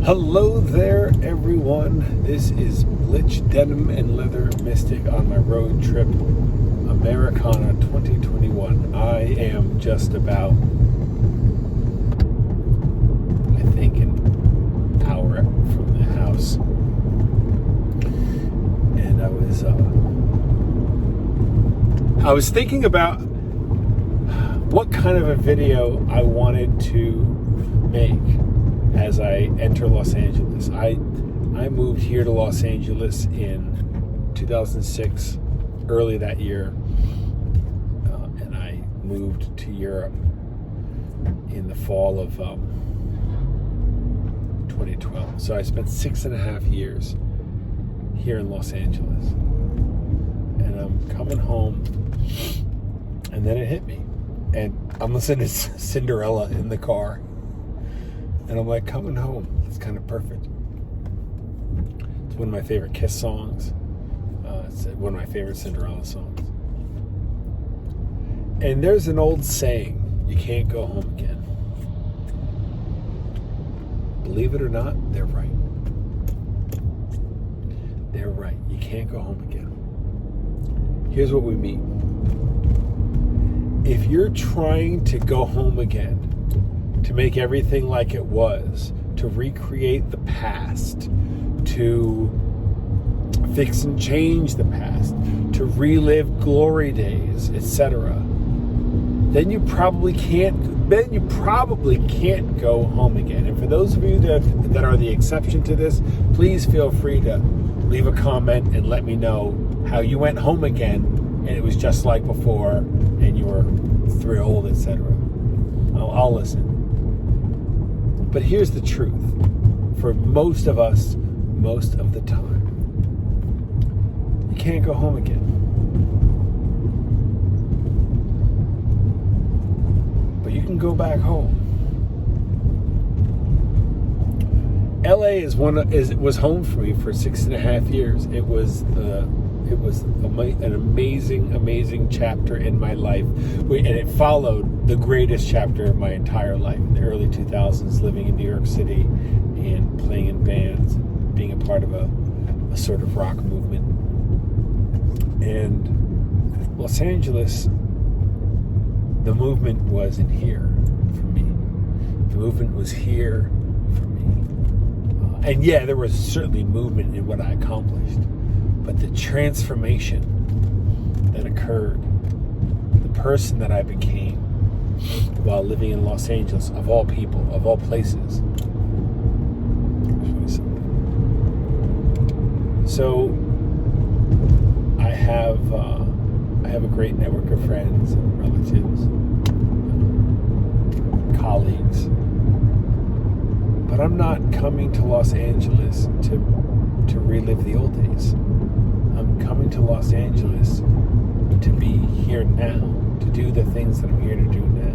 Hello there, everyone. This is Blitch Denim and Leather Mystic on my road trip, Americana 2021. I am just about, I think, an hour from the house. And I was thinking about what kind of a video I wanted to make as I enter Los Angeles. I moved here to Los Angeles in 2006, early that year, and I moved to Europe in the fall of 2012. So I spent 6.5 years here in Los Angeles, and I'm coming home, and then it hit me, and I'm listening to Cinderella in the car. And I'm like, coming home. It's kind of perfect. It's one of my favorite Kiss songs. It's one of my favorite Cinderella songs. And there's an old saying, you can't go home again. Believe it or not, they're right. They're right. You can't go home again. Here's what we mean. If you're trying to go home again, to make everything like it was, to recreate the past, to fix and change the past, to relive glory days, etc., then you probably can't go home again. And for those of you that are the exception to this, please feel free to leave a comment and let me know how you went home again and it was just like before and you were thrilled, etc. I'll listen. But here's the truth. For most of us, most of the time, you can't go home again. But you can go back home. LA was home for me for 6.5 years. It was an amazing chapter in my life, and it followed the greatest chapter of my entire life in the early 2000s, living in New York City and playing in bands and being a part of a sort of rock movement. And Los Angeles, the movement wasn't here for me. The movement was here for me. And yeah, there was certainly movement in what I accomplished. But the transformation that occurred, the person that I became while living in Los Angeles, of all people, of all places. So I have a great network of friends and relatives, colleagues. But I'm not coming to Los Angeles to relive the old days. I'm coming to Los Angeles to be here now, to do the things that I'm here to do now.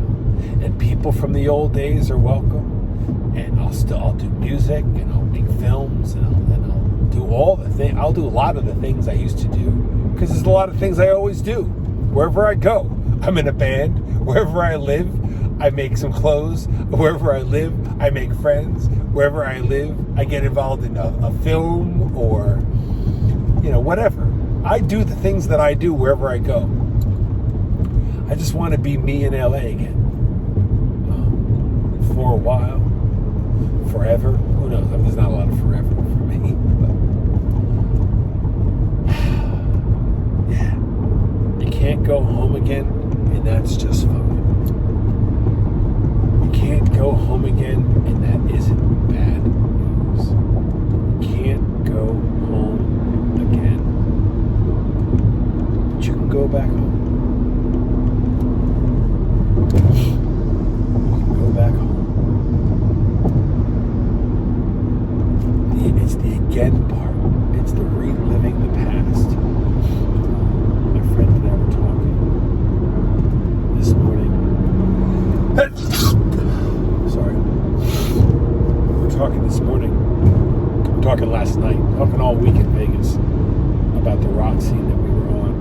And people from the old days are welcome. And I'll do music, and I'll make films, and I'll do all the things. I'll do a lot of the things I used to do, because there's a lot of things I always do. Wherever I go, I'm in a band. Wherever I live, I make some clothes. Wherever I live, I make friends. Wherever I live, I get involved in a film or whatever. I do the things that I do wherever I go. I just want to be me in LA again. For a while. Forever. Who knows? There's not a lot of forever for me. But yeah. You can't go home again, and that's just fine. You can't go home again, and that isn't bad news. You can't go home again. But you can go back home. You can go back home. It's the again part. It's the reliving the past. My friend and I were talking this morning. Sorry. We were talking this morning. Talking last night. Talking all week in Vegas about the rock scene that we were on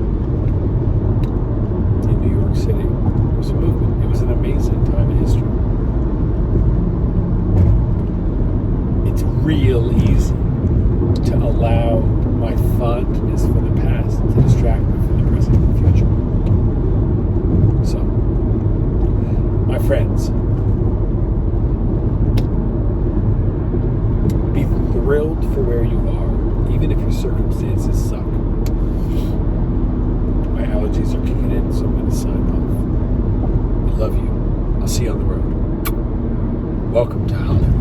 in New York City. It was a movement. It was an amazing time in history. real easy to allow my fondness for the past to distract me from the present and future. So, my friends, be thrilled for where you are, even if your circumstances suck. My allergies are kicking in, so I'm going to sign off. I love you. I'll see you on the road. Welcome to Hollywood.